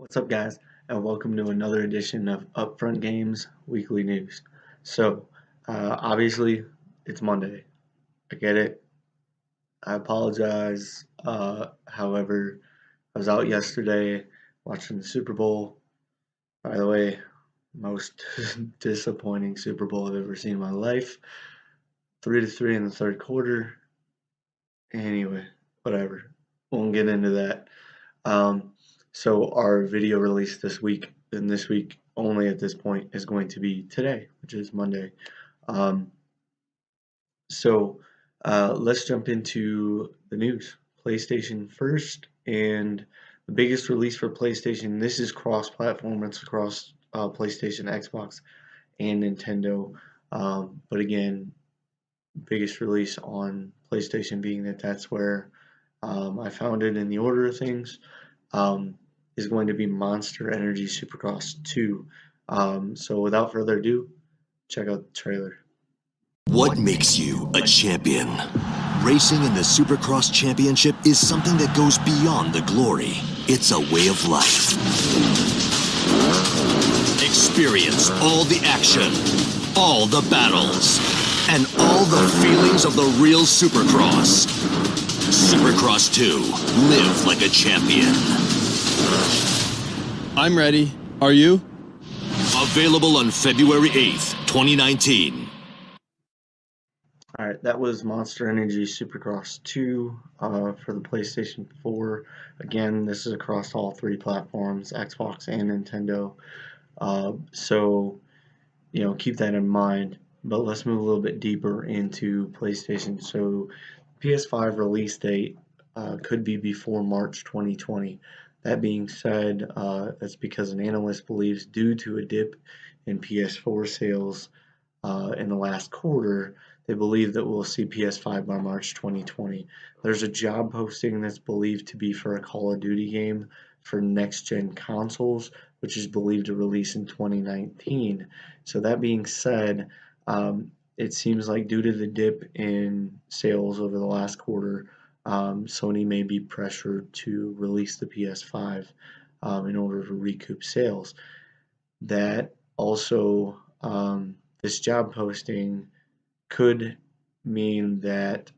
What's up, guys, and welcome to another edition of Upfront Games Weekly News. Obviously, it's Monday. I get it. I apologize. However, I was out yesterday watching the Super Bowl. By the way, most disappointing Super Bowl I've ever seen in my life. 3-3 in the third quarter. Anyway, whatever. Won't get into that. So our video release this week, and this week only at this point, is going to be today, which is Monday. Um, let's jump into the news. PlayStation first, and the biggest release for PlayStation. This is cross-platform. It's across PlayStation, Xbox, and Nintendo. But again, biggest release on PlayStation being that's where I found it in the order of things. Is going to be Monster Energy Supercross 2. So without further ado, check out the trailer. What makes you a champion? Racing in the Supercross Championship is something that goes beyond the glory. It's a way of life. Experience all the action, all the battles, and all the feelings of the real Supercross. Supercross 2. Live like a champion. I'm ready. Are you? Available on February 8th, 2019. Alright, that was Monster Energy Supercross 2 for the PlayStation 4. Again, this is across all three platforms, Xbox and Nintendo. Keep that in mind. But let's move a little bit deeper into PlayStation. So, PS5 release date could be before March 2020. That being said, that's because an analyst believes due to a dip in PS4 sales in the last quarter, they believe that we'll see PS5 by March 2020. There's a job posting that's believed to be for a Call of Duty game for next-gen consoles, which is believed to release in 2019. So that being said, it seems like due to the dip in sales over the last quarter, Sony may be pressured to release the PS5 in order to recoup sales. That also, this job posting could mean that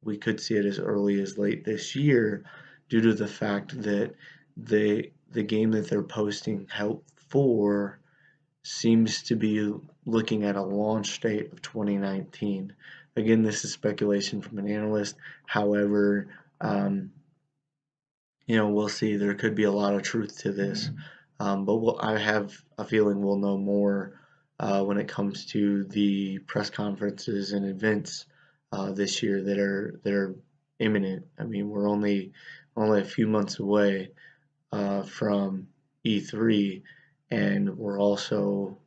we could see it as early as late this year due to the fact that the game that they're posting help for seems to be looking at a launch date of 2019. Again, this is speculation from an analyst. However, we'll see. There could be a lot of truth to this, but I have a feeling we'll know more when it comes to the press conferences and events this year that are imminent. I mean, we're only a few months away from E3, and we're also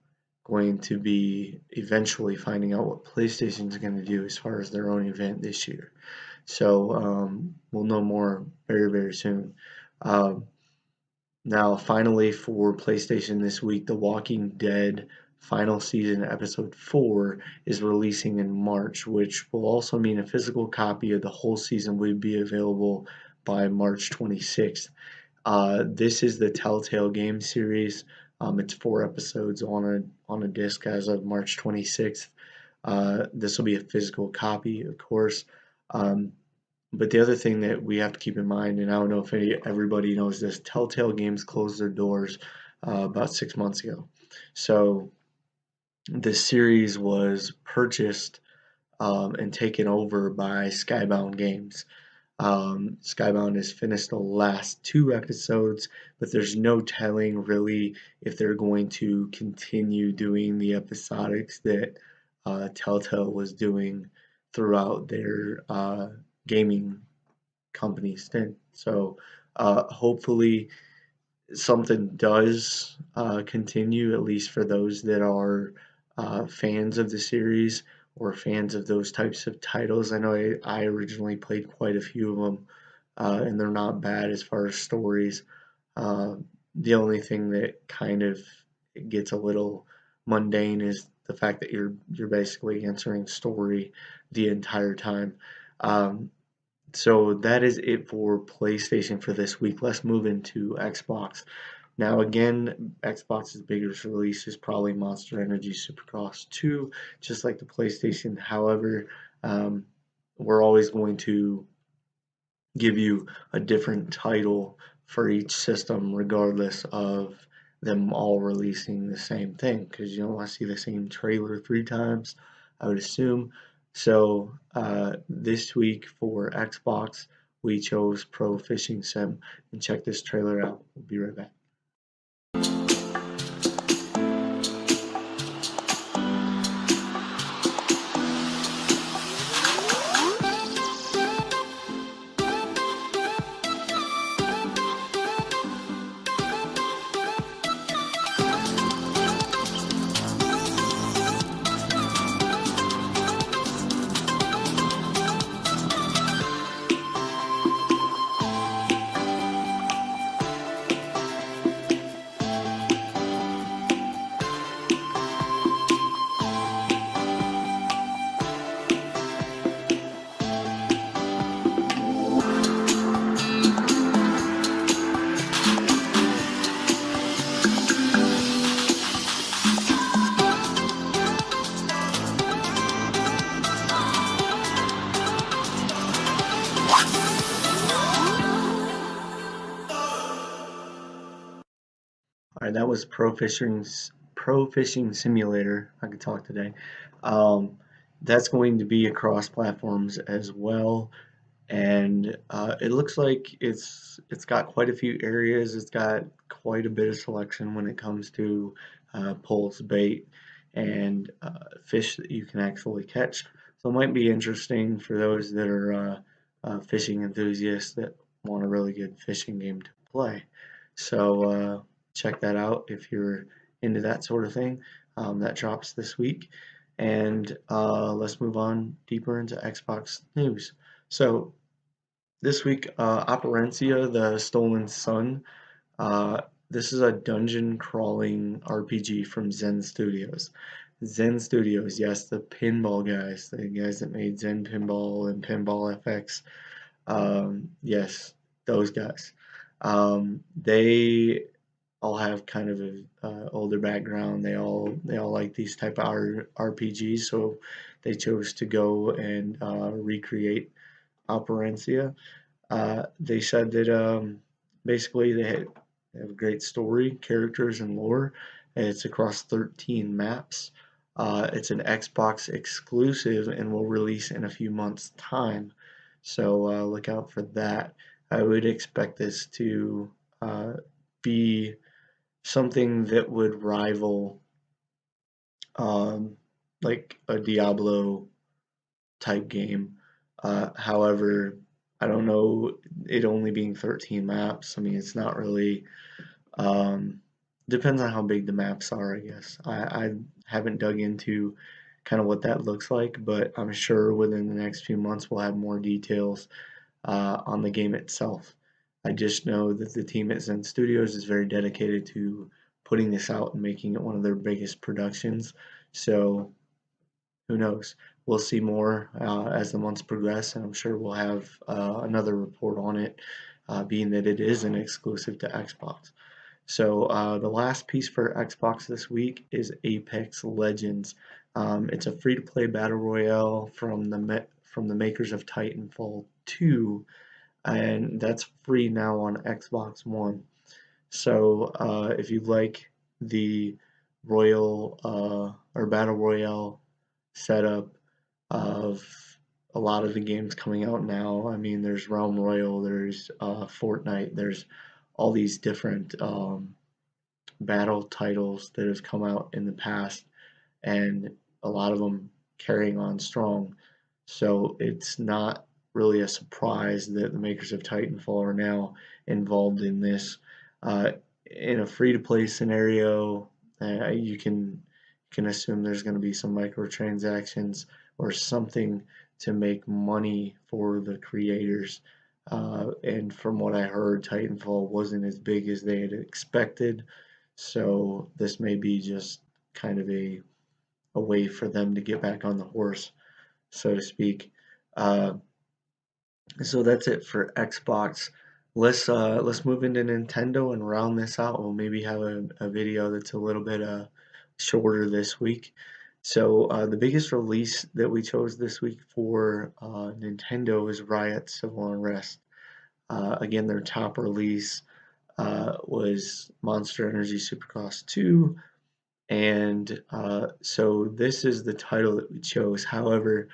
going to be eventually finding out what PlayStation is going to do as far as their own event this year. So we'll know more very, very soon. Now, finally, for PlayStation this week, The Walking Dead final season episode 4 is releasing in March, which will also mean a physical copy of the whole season will be available by March 26th. This is the Telltale game series. It's 4 episodes on a disc as of March 26th. This will be a physical copy, of course. But the other thing that we have to keep in mind, and I don't know if everybody knows this, Telltale Games closed their doors about 6 months ago. So this series was purchased and taken over by Skybound Games. Skybound has finished the last 2 episodes, but there's no telling really if they're going to continue doing the episodics that Telltale was doing throughout their gaming company stint. So hopefully something does continue, at least for those that are fans of the series or fans of those types of titles. I know I originally played quite a few of them, and they're not bad as far as stories. The only thing that kind of gets a little mundane is the fact that you're basically answering story the entire time. So that is it for PlayStation for this week. Let's move into Xbox. Now again, Xbox's biggest release is probably Monster Energy Supercross 2, just like the PlayStation. However, um, we're always going to give you a different title for each system, regardless of them all releasing the same thing, because you don't want to see the same trailer 3 times, I would assume. So this week for Xbox, we chose Pro Fishing Sim, and check this trailer out. We'll be right back. All right, that was Pro Fishing Simulator. I could talk today. Um, that's going to be across platforms as well, and it looks like it's got quite a few areas. It's got quite a bit of selection when it comes to poles, bait, and fish that you can actually catch. So it might be interesting for those that are fishing enthusiasts that want a really good fishing game to play. So check that out if you're into that sort of thing. That drops this week. And let's move on deeper into Xbox news. So this week, Operencia, the Stolen Sun. Uh, this is a dungeon crawling RPG from Zen Studios. Zen Studios, yes, the pinball guys, the guys that made Zen Pinball and Pinball FX. Yes, those guys. They all have kind of a older background. They all like these type of RPGs, so they chose to go and recreate Operencia. They said that basically they have a great story, characters, and lore. And it's across 13 maps. It's an Xbox exclusive and will release in a few months' time. So look out for that. I would expect this to uh, be something that would rival um, like a Diablo type game. However, I don't know, it only being 13 maps. I mean, it's not really, um, depends on how big the maps are, I guess. I haven't dug into kind of what that looks like, but I'm sure within the next few months we'll have more details on the game itself. I just know that the team at Zen Studios is very dedicated to putting this out and making it one of their biggest productions. So who knows? We'll see more as the months progress, and I'm sure we'll have another report on it, being that it is an exclusive to Xbox. So the last piece for Xbox this week is Apex Legends. It's a free-to-play battle royale from the makers of Titanfall 2, and that's free now on Xbox One. So if you like the royal or battle royale setup of a lot of the games coming out now. I mean, there's Realm Royale, there's Fortnite, there's all these different battle titles that have come out in the past, and a lot of them carrying on strong. So it's not really a surprise that the makers of Titanfall are now involved in this. Uh, in a free-to-play scenario, you can assume there's going to be some microtransactions or something to make money for the creators. And from what I heard, Titanfall wasn't as big as they had expected, so this may be just kind of a way for them to get back on the horse, so to speak. Uh, so that's it for Xbox. let's move into Nintendo and round this out. We'll maybe have a video that's a little bit shorter this week. So the biggest release that we chose this week for Nintendo is Riot Civil Unrest. Again, their top release was Monster Energy Supercross 2, and so this is the title that we chose. However,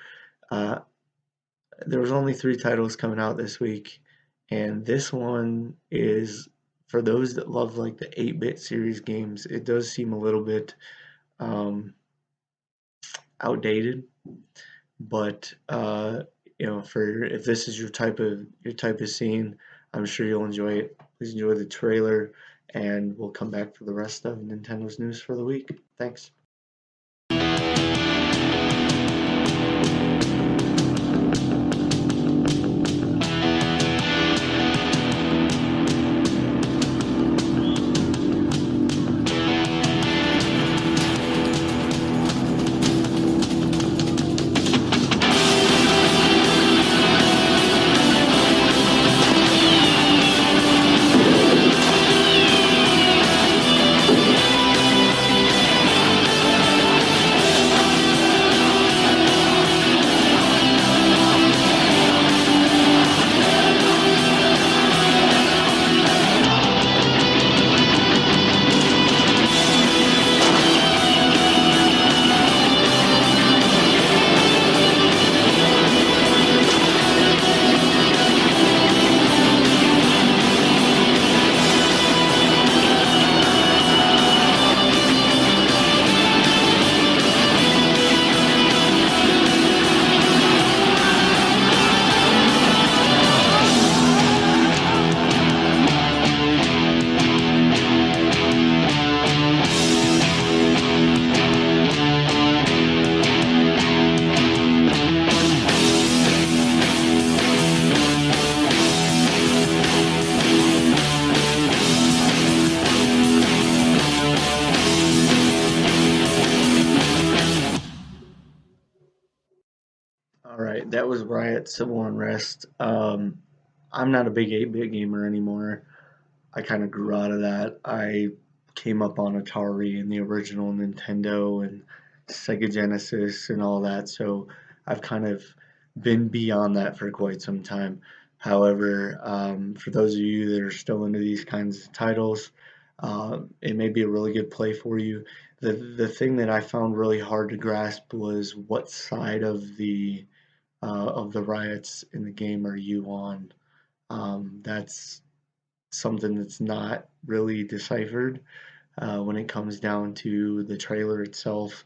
uh, there was only 3 titles coming out this week, and this one is for those that love like the 8-bit series games. It does seem a little bit um, outdated, but for if this is your type of scene, I'm sure you'll enjoy it. Please enjoy the trailer, and we'll come back for the rest of Nintendo's news for the week. Thanks. All right, that was Riot Civil Unrest. I'm not a big 8-bit gamer anymore. I kind of grew out of that. I came up on Atari and the original Nintendo and Sega Genesis and all that, so I've kind of been beyond that for quite some time. However, for those of you that are still into these kinds of titles, it may be a really good play for you. The thing that I found really hard to grasp was what side of the riots in the game are you on? That's something that's not really deciphered when it comes down to the trailer itself,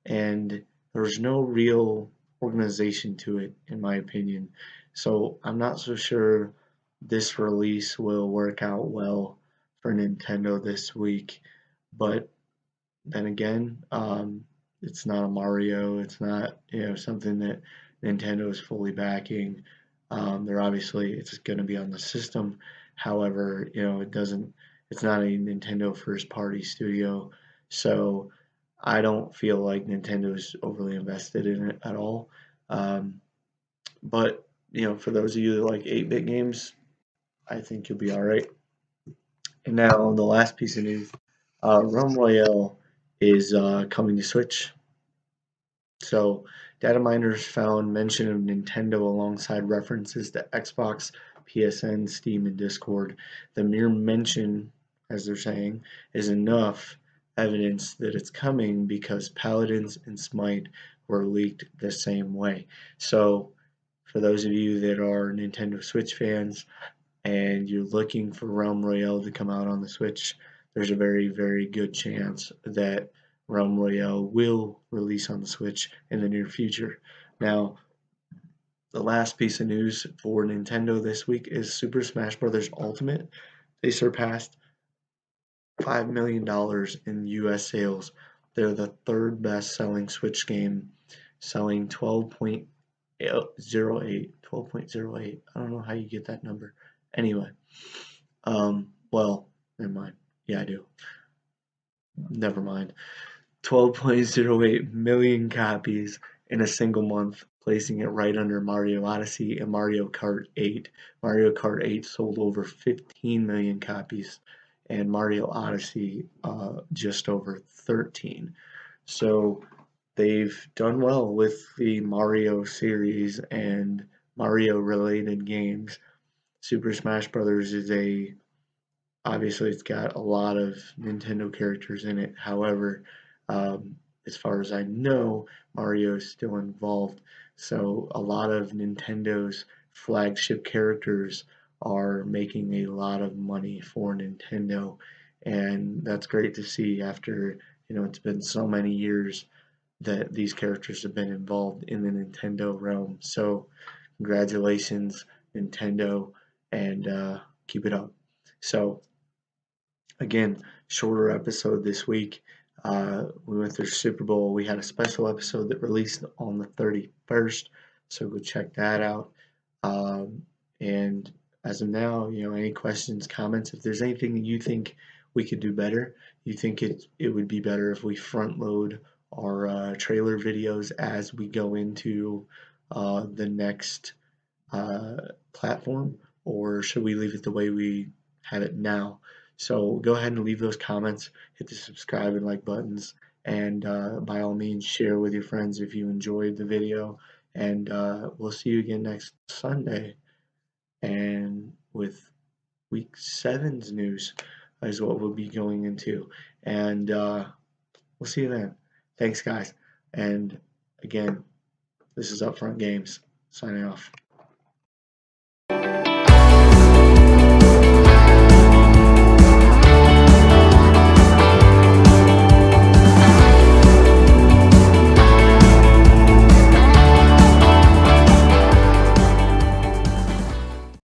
and there's no real organization to it, in my opinion. So I'm not so sure this release will work out well for Nintendo this week, but then again, it's not a Mario. It's not something that Nintendo is fully backing. They're obviously it's going to be on the system. However, it doesn't. It's not a Nintendo first party studio, so I don't feel like Nintendo is overly invested in it at all. Um, but for those of you that like 8-bit games, I think you'll be all right. And now the last piece of news, Realm Royale is coming to Switch. So, data miners found mention of Nintendo alongside references to Xbox, PSN, Steam, and Discord. The mere mention, as they're saying, is enough evidence that it's coming because Paladins and Smite were leaked the same way. So, for those of you that are Nintendo Switch fans and you're looking for Realm Royale to come out on the Switch, there's a very, very good chance that Realm Royale will release on the Switch in the near future. Now, the last piece of news for Nintendo this week is Super Smash Bros. Ultimate. They surpassed $5 million in US sales. They're the third best selling Switch game, selling 12.08. I don't know how you get that number. Anyway, well, never mind. Yeah, I do. Never mind. 12.08 million copies in a single month, placing it right under Mario Odyssey and Mario Kart 8. Mario Kart 8 sold over 15 million copies, and Mario Odyssey just over 13. So they've done well with the Mario series and Mario related games. Super Smash Brothers is obviously it's got a lot of Nintendo characters in it. However, as far as I know, Mario is still involved. So a lot of Nintendo's flagship characters are making a lot of money for Nintendo, and that's great to see after, it's been so many years that these characters have been involved in the Nintendo realm. So congratulations, Nintendo, and keep it up. So again, shorter episode this week. We went through Super Bowl. We had a special episode that released on the 31st, so go check that out. And as of now, any questions, comments, if there's anything that you think we could do better, you think it would be better if we front load our trailer videos as we go into the next platform, or should we leave it the way we have it now? So go ahead and leave those comments, hit the subscribe and like buttons, and by all means share with your friends if you enjoyed the video. And we'll see you again next Sunday. And with week 7's news is what we'll be going into. And we'll see you then. Thanks, guys. And again, this is Upfront Games signing off.